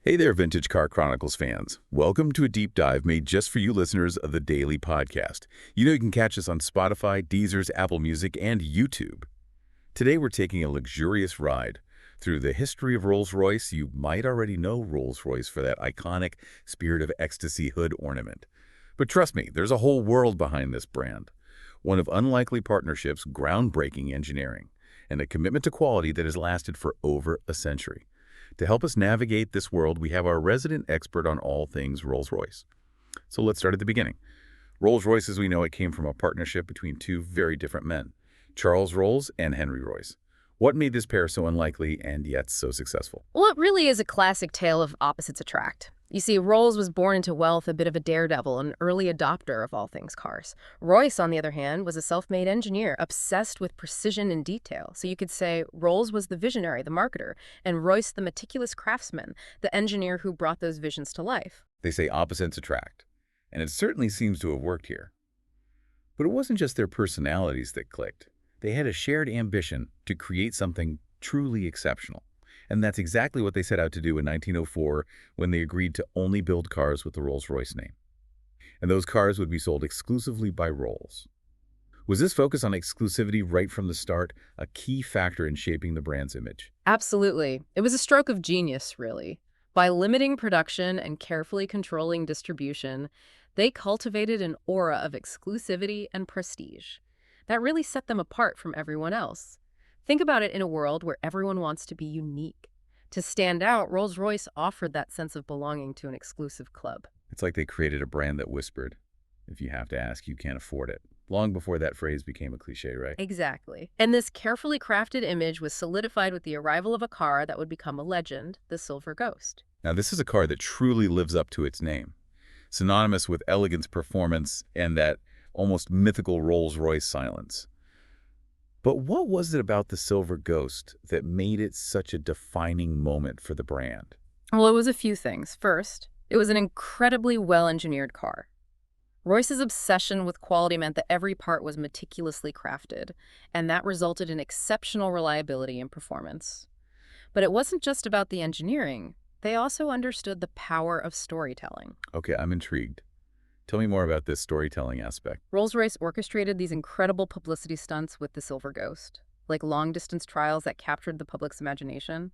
Hey there, Vintage Car Chronicles fans. Welcome to a deep dive made just for you listeners of the Daily Podcast. You know you can catch us on Spotify, Deezer's, Apple Music, and YouTube. Today we're taking a luxurious ride through the history of Rolls-Royce. You might already know Rolls-Royce for that iconic Spirit of Ecstasy hood ornament. But trust me, there's a whole world behind this brand. One of unlikely partnerships, groundbreaking engineering, and a commitment to quality that has lasted for over a century. To help us navigate this world, we have our resident expert on all things Rolls-Royce. So let's start at the beginning. Rolls-Royce, as we know it, came from a partnership between two very different men, Charles Rolls and Henry Royce. What made this pair so unlikely and yet so successful? Well, it really is a classic tale of opposites attract. You see, Rolls was born into wealth, a bit of a daredevil, an early adopter of all things cars. Royce, on the other hand, was a self-made engineer, obsessed with precision and detail. So you could say Rolls was the visionary, the marketer, and Royce the meticulous craftsman, the engineer who brought those visions to life. They say opposites attract, and it certainly seems to have worked here. But it wasn't just their personalities that clicked. They had a shared ambition to create something truly exceptional. And that's exactly what they set out to do in 1904 when they agreed to only build cars with the Rolls-Royce name. And those cars would be sold exclusively by Rolls. Was this focus on exclusivity right from the start a key factor in shaping the brand's image? Absolutely. It was a stroke of genius, really. By limiting production and carefully controlling distribution, they cultivated an aura of exclusivity and prestige. That really set them apart from everyone else. Think about it in a world where everyone wants to be unique. To stand out, Rolls-Royce offered that sense of belonging to an exclusive club. It's like they created a brand that whispered, "If you have to ask, you can't afford it." Long before that phrase became a cliche, right? Exactly. And this carefully crafted image was solidified with the arrival of a car that would become a legend, the Silver Ghost. Now, this is a car that truly lives up to its name, synonymous with elegance, performance, and that almost mythical Rolls-Royce silence. But what was it about the Silver Ghost that made it such a defining moment for the brand? Well, it was a few things. First, it was an incredibly well-engineered car. Royce's obsession with quality meant that every part was meticulously crafted, and that resulted in exceptional reliability and performance. But it wasn't just about the engineering. They also understood the power of storytelling. Okay, I'm intrigued. Tell me more about this storytelling aspect. Rolls-Royce orchestrated these incredible publicity stunts with the Silver Ghost, like long-distance trials that captured the public's imagination.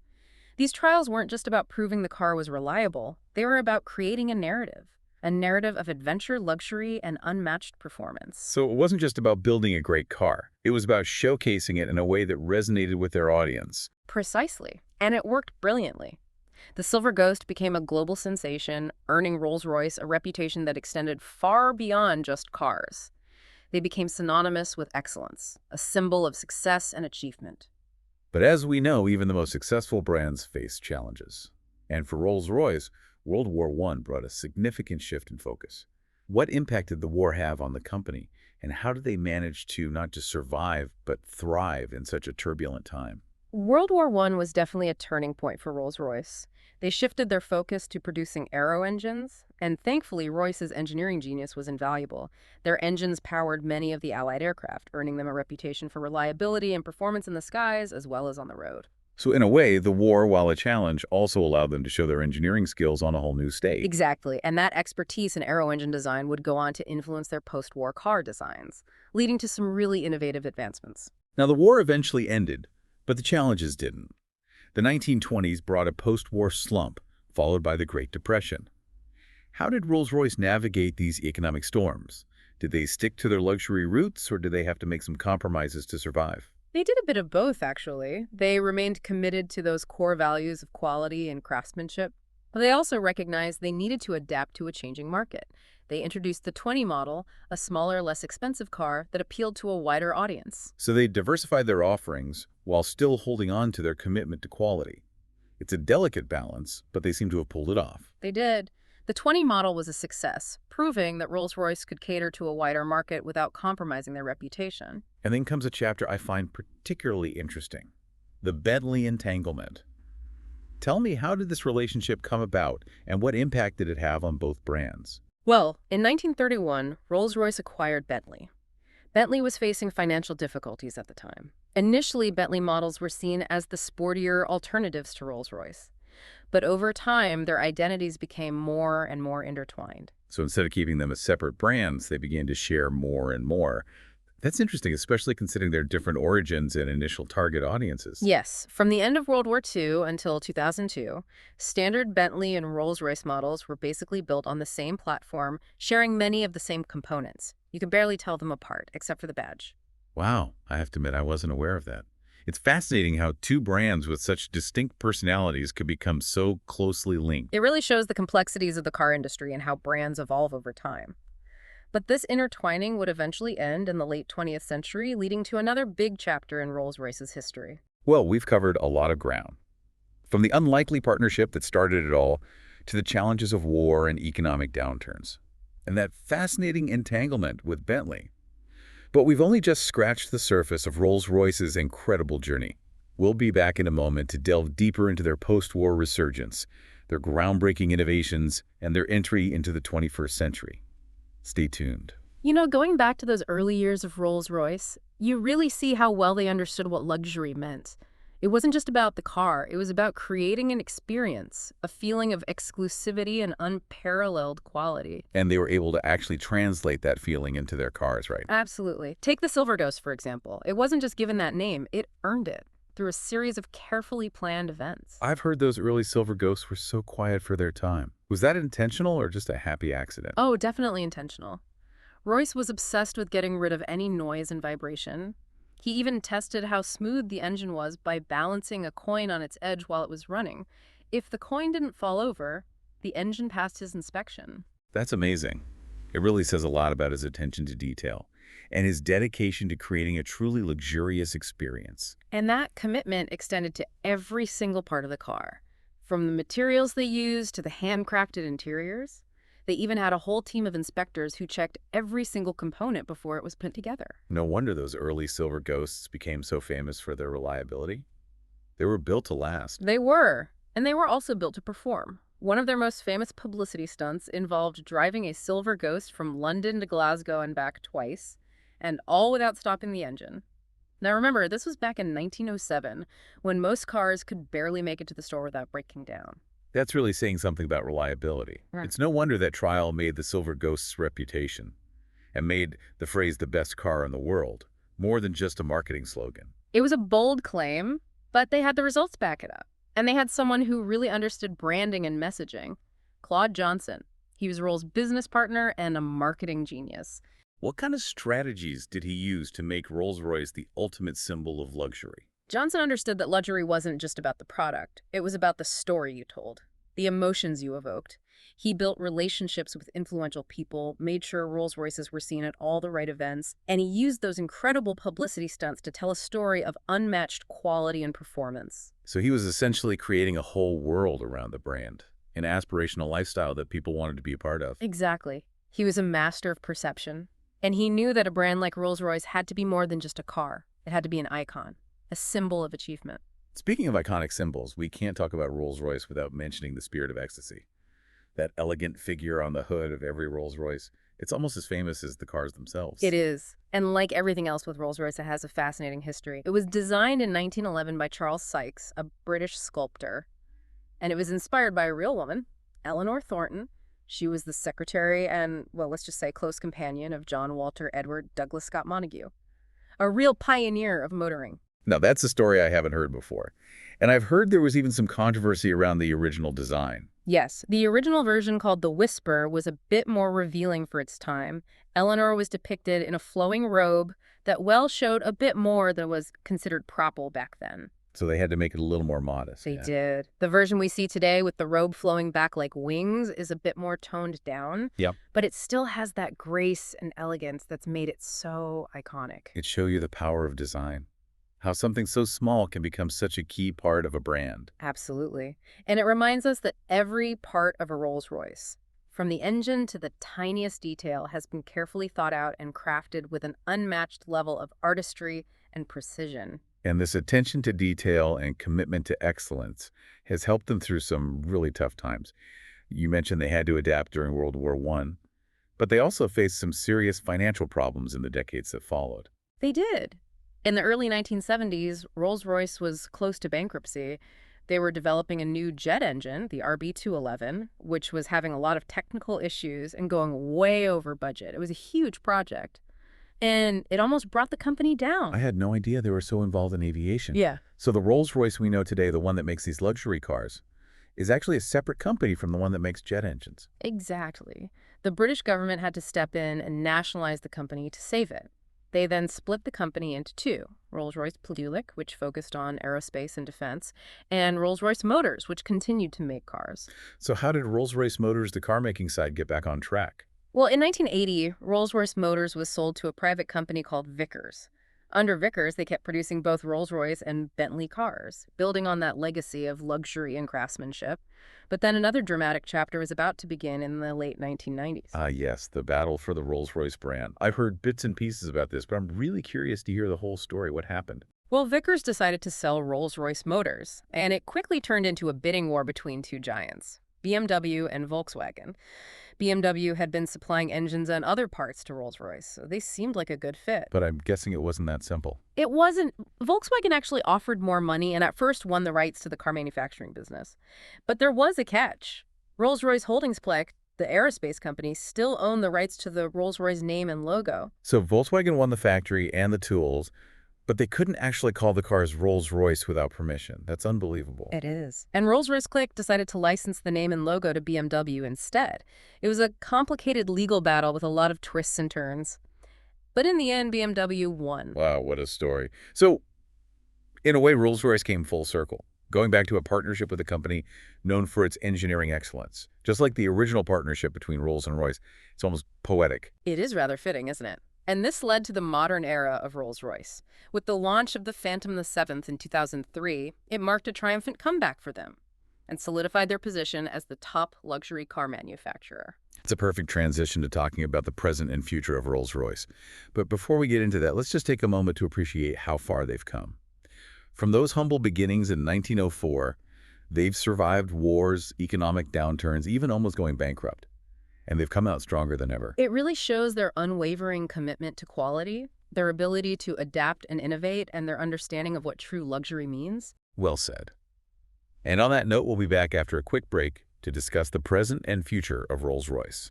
These trials weren't just about proving the car was reliable. They were about creating a narrative of adventure, luxury, and unmatched performance. So it wasn't just about building a great car. It was about showcasing it in a way that resonated with their audience. Precisely. And it worked brilliantly. The Silver Ghost became a global sensation, earning Rolls-Royce a reputation that extended far beyond just cars. They became synonymous with excellence, a symbol of success and achievement. But as we know, even the most successful brands face challenges. And for Rolls-Royce, World War I brought a significant shift in focus. What impact did the war have on the company, and how did they manage to not just survive, but thrive in such a turbulent time? World War I was definitely a turning point for Rolls-Royce. They shifted their focus to producing aero engines, and thankfully Royce's engineering genius was invaluable. Their engines powered many of the Allied aircraft, earning them a reputation for reliability and performance in the skies as well as on the road. So in a way, the war, while a challenge, also allowed them to show their engineering skills on a whole new stage. Exactly, and that expertise in aero engine design would go on to influence their post-war car designs, leading to some really innovative advancements. Now, the war eventually ended, but the challenges didn't. The 1920s brought a post-war slump, followed by the Great Depression. How did Rolls-Royce navigate these economic storms? Did they stick to their luxury roots, or did they have to make some compromises to survive? They did a bit of both, actually. They remained committed to those core values of quality and craftsmanship, but they also recognized they needed to adapt to a changing market. They introduced the 20 model, a smaller, less expensive car that appealed to a wider audience. So they diversified their offerings while still holding on to their commitment to quality. It's a delicate balance, but they seem to have pulled it off. They did. The 20 model was a success, proving that Rolls-Royce could cater to a wider market without compromising their reputation. And then comes a chapter I find particularly interesting, the Bentley entanglement. Tell me, how did this relationship come about, and what impact did it have on both brands? Well, in 1931, Rolls-Royce acquired Bentley. Bentley was facing financial difficulties at the time. Initially, Bentley models were seen as the sportier alternatives to Rolls-Royce. But over time, their identities became more and more intertwined. So instead of keeping them as separate brands, they began to share more and more. That's interesting, especially considering their different origins and initial target audiences. Yes, from the end of World War II until 2002, standard Bentley and Rolls-Royce models were basically built on the same platform, sharing many of the same components. You could barely tell them apart, except for the badge. Wow, I have to admit I wasn't aware of that. It's fascinating how two brands with such distinct personalities could become so closely linked. It really shows the complexities of the car industry and how brands evolve over time. But this intertwining would eventually end in the late 20th century, leading to another big chapter in Rolls-Royce's history. Well, we've covered a lot of ground. From the unlikely partnership that started it all to the challenges of war and economic downturns, and that fascinating entanglement with Bentley. But we've only just scratched the surface of Rolls-Royce's incredible journey. We'll be back in a moment to delve deeper into their post-war resurgence, their groundbreaking innovations, and their entry into the 21st century. Stay tuned. You know, going back to those early years of Rolls-Royce, you really see how well they understood what luxury meant. It wasn't just about the car, it was about creating an experience, a feeling of exclusivity and unparalleled quality. And they were able to actually translate that feeling into their cars, right? Absolutely. Take the Silver Ghost, for example. It wasn't just given that name, it earned it through a series of carefully planned events. I've heard those early Silver Ghosts were so quiet for their time. Was that intentional or just a happy accident? Oh, definitely intentional. Royce was obsessed with getting rid of any noise and vibration. He even tested how smooth the engine was by balancing a coin on its edge while it was running. If the coin didn't fall over, the engine passed his inspection. That's amazing. It really says a lot about his attention to detail and his dedication to creating a truly luxurious experience. And that commitment extended to every single part of the car, from the materials they used to the handcrafted interiors. They even had a whole team of inspectors who checked every single component before it was put together. No wonder those early Silver Ghosts became so famous for their reliability. They were built to last. They were, and they were also built to perform. One of their most famous publicity stunts involved driving a Silver Ghost from London to Glasgow and back twice, and all without stopping the engine. Now remember, this was back in 1907, when most cars could barely make it to the store without breaking down. That's really saying something about reliability. Right. It's no wonder that trial made the Silver Ghost's reputation and made the phrase the best car in the world more than just a marketing slogan. It was a bold claim, but they had the results to back it up. And they had someone who really understood branding and messaging, Claude Johnson. He was Rolls' business partner and a marketing genius. What kind of strategies did he use to make Rolls-Royce the ultimate symbol of luxury? Johnson understood that luxury wasn't just about the product. It was about the story you told, the emotions you evoked. He built relationships with influential people, made sure Rolls-Royces were seen at all the right events, and he used those incredible publicity stunts to tell a story of unmatched quality and performance. So he was essentially creating a whole world around the brand, an aspirational lifestyle that people wanted to be a part of. Exactly. He was a master of perception, and he knew that a brand like Rolls-Royce had to be more than just a car. It had to be an icon, a symbol of achievement. Speaking of iconic symbols, we can't talk about Rolls-Royce without mentioning the Spirit of Ecstasy. That elegant figure on the hood of every Rolls-Royce, it's almost as famous as the cars themselves. It is. And like everything else with Rolls-Royce, it has a fascinating history. It was designed in 1911 by Charles Sykes, a British sculptor. And it was inspired by a real woman, Eleanor Thornton. She was the secretary and, well, let's just say close companion of John Walter Edward Douglas Scott Montague, a real pioneer of motoring. Now, that's a story I haven't heard before. And I've heard there was even some controversy around the original design. Yes, the original version called The Whisper was a bit more revealing for its time. Eleanor was depicted in a flowing robe that well showed a bit more than was considered proper back then. So they had to make it a little more modest. They did. The version we see today with the robe flowing back like wings is a bit more toned down. Yep. But it still has that grace and elegance that's made it so iconic. It shows you the power of design. How something so small can become such a key part of a brand. Absolutely. And it reminds us that every part of a Rolls-Royce, from the engine to the tiniest detail, has been carefully thought out and crafted with an unmatched level of artistry and precision. And this attention to detail and commitment to excellence has helped them through some really tough times. You mentioned they had to adapt during World War I, but they also faced some serious financial problems in the decades that followed. They did. In the early 1970s, Rolls-Royce was close to bankruptcy, They were developing a new jet engine, the RB211, which was having a lot of technical issues and going way over budget. It was a huge project, and it almost brought the company I down. had no idea they were so involved in aviation. Yeah. So the Rolls-Royce we know today, the one that makes these luxury cars, is actually a separate company from the one that makes jet engines. Exactly. The British government had to step in and nationalize the company to save it. They then split the company into two, Rolls-Royce Pleulic, which focused on aerospace and defense, and Rolls-Royce Motors, which continued to make cars. So how did Rolls-Royce Motors, the car-making side, get back on track? Well, in 1980, Rolls-Royce Motors was sold to a private company called Vickers. Under Vickers, they kept producing both Rolls-Royce and Bentley cars, building on that legacy of luxury and craftsmanship. But then another dramatic chapter was about to begin in the late 1990s. Ah, yes, the battle for the Rolls-Royce brand. I've heard bits and pieces about this, but I'm really curious to hear the whole story. What happened? Well, Vickers decided to sell Rolls-Royce Motors, and it quickly turned into a bidding war between two giants, BMW and Volkswagen. BMW had been supplying engines and other parts to Rolls-Royce, so they seemed like a good fit. But I'm guessing it wasn't that simple. It wasn't. Volkswagen actually offered more money and at first won the rights to the car manufacturing business. But there was a catch. Rolls-Royce Holdings Plc, the aerospace company, still owned the rights to the Rolls-Royce name and logo. So Volkswagen won the factory and the tools, but they couldn't actually call the cars Rolls-Royce without permission. That's unbelievable. It is. And Rolls-Royce Click decided to license the name and logo to BMW instead. It was a complicated legal battle with a lot of twists and turns. But in the end, BMW won. Wow, what a story. So, in a way, Rolls-Royce came full circle, going back to a partnership with a company known for its engineering excellence. Just like the original partnership between Rolls and Royce, it's almost poetic. It is rather fitting, isn't it? And this led to the modern era of Rolls-Royce. With the launch of the Phantom VII in 2003, it marked a triumphant comeback for them and solidified their position as the top luxury car manufacturer. It's a perfect transition to talking about the present and future of Rolls-Royce. But before we get into that, let's just take a moment to appreciate how far they've come. From those humble beginnings in 1904, they've survived wars, economic downturns, even almost going bankrupt. And they've come out stronger than ever. It really shows their unwavering commitment to quality, their ability to adapt and innovate, and their understanding of what true luxury means. Well said. And on that note, we'll be back after a quick break to discuss the present and future of Rolls-Royce.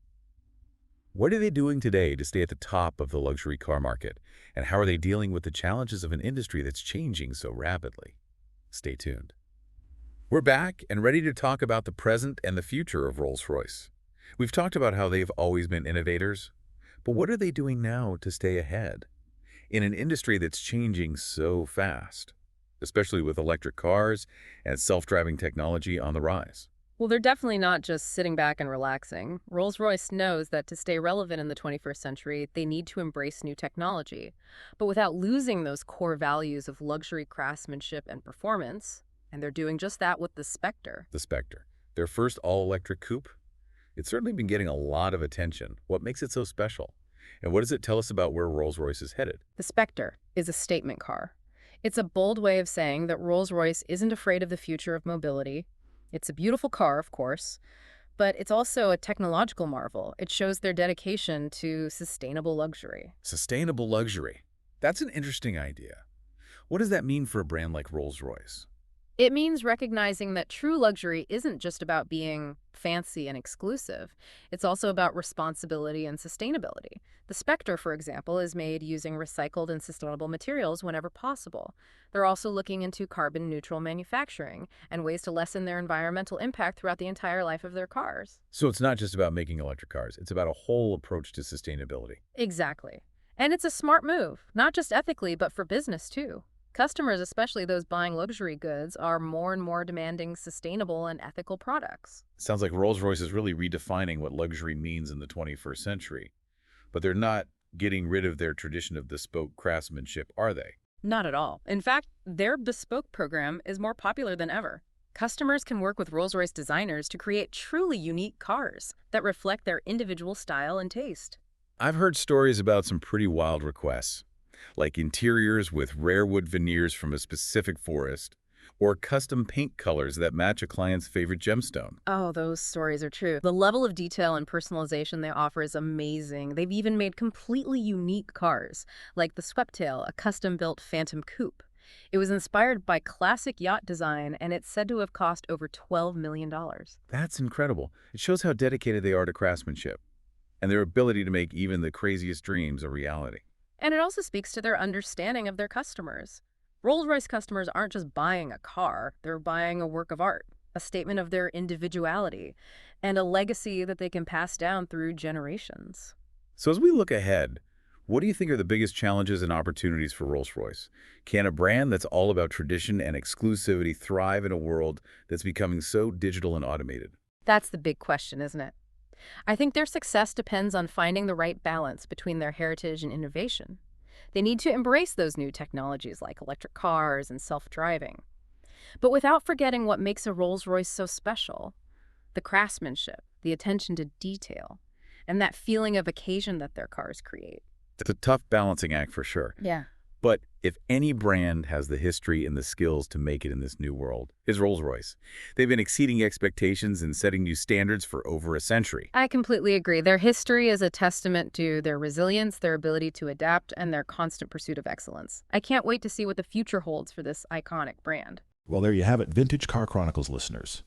What are they doing today to stay at the top of the luxury car market? And how are they dealing with the challenges of an industry that's changing so rapidly? Stay tuned. We're back and ready to talk about the present and the future of Rolls-Royce. We've talked about how they've always been innovators, but what are they doing now to stay ahead in an industry that's changing so fast, especially with electric cars and self-driving technology on the rise? Well, they're definitely not just sitting back and relaxing. Rolls-Royce knows that to stay relevant in the 21st century, they need to embrace new technology, but without losing those core values of luxury craftsmanship and performance. And they're doing just that with the Spectre. The Spectre, their first all-electric coupe. It's certainly been getting a lot of attention. What makes it so special? And what does it tell us about where Rolls-Royce is headed? The Spectre is a statement car. It's a bold way of saying that Rolls-Royce isn't afraid of the future of mobility. It's a beautiful car, of course, but it's also a technological marvel. It shows their dedication to sustainable luxury. Sustainable luxury. That's an interesting idea. What does that mean for a brand like Rolls-Royce? It means recognizing that true luxury isn't just about being fancy and exclusive. It's also about responsibility and sustainability. The Spectre, for example, is made using recycled and sustainable materials whenever possible. They're also looking into carbon-neutral manufacturing and ways to lessen their environmental impact throughout the entire life of their cars. So it's not just about making electric cars. It's about a whole approach to sustainability. Exactly. And it's a smart move, not just ethically, but for business, too. Customers, especially those buying luxury goods, are more and more demanding sustainable and ethical products. It sounds like Rolls-Royce is really redefining what luxury means in the 21st century. But they're not getting rid of their tradition of bespoke craftsmanship, are they? Not at all. In fact, their bespoke program is more popular than ever. Customers can work with Rolls-Royce designers to create truly unique cars that reflect their individual style and taste. I've heard stories about some pretty wild requests, like interiors with rare wood veneers from a specific forest, or custom paint colors that match a client's favorite gemstone. Oh, those stories are true. The level of detail and personalization they offer is amazing. They've even made completely unique cars, like the Sweptail, a custom-built Phantom Coupe. It was inspired by classic yacht design, and it's said to have cost over $12 million. That's incredible. It shows how dedicated they are to craftsmanship and their ability to make even the craziest dreams a reality. And it also speaks to their understanding of their customers. Rolls-Royce customers aren't just buying a car, they're buying a work of art, a statement of their individuality, and a legacy that they can pass down through generations. So as we look ahead, what do you think are the biggest challenges and opportunities for Rolls-Royce? Can a brand that's all about tradition and exclusivity thrive in a world that's becoming so digital and automated? That's the big question, isn't it? I think their success depends on finding the right balance between their heritage and innovation. They need to embrace those new technologies like electric cars and self-driving, but without forgetting what makes a Rolls-Royce so special: the craftsmanship, the attention to detail, and that feeling of occasion that their cars create. It's a tough balancing act for sure. Yeah. But if any brand has the history and the skills to make it in this new world, it's Rolls-Royce. They've been exceeding expectations and setting new standards for over a century. I completely agree. Their history is a testament to their resilience, their ability to adapt, and their constant pursuit of excellence. I can't wait to see what the future holds for this iconic brand. Well, there you have it, Vintage Car Chronicles listeners.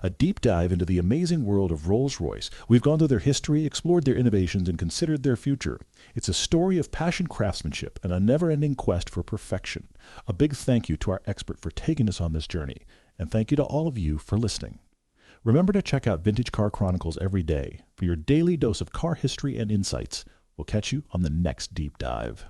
A deep dive into the amazing world of Rolls-Royce. We've gone through their history, explored their innovations, and considered their future. It's a story of passion, craftsmanship, and a never-ending quest for perfection. A big thank you to our expert for taking us on this journey, and thank you to all of you for listening. Remember to check out Vintage Car Chronicles every day for your daily dose of car history and insights. We'll catch you on the next deep dive.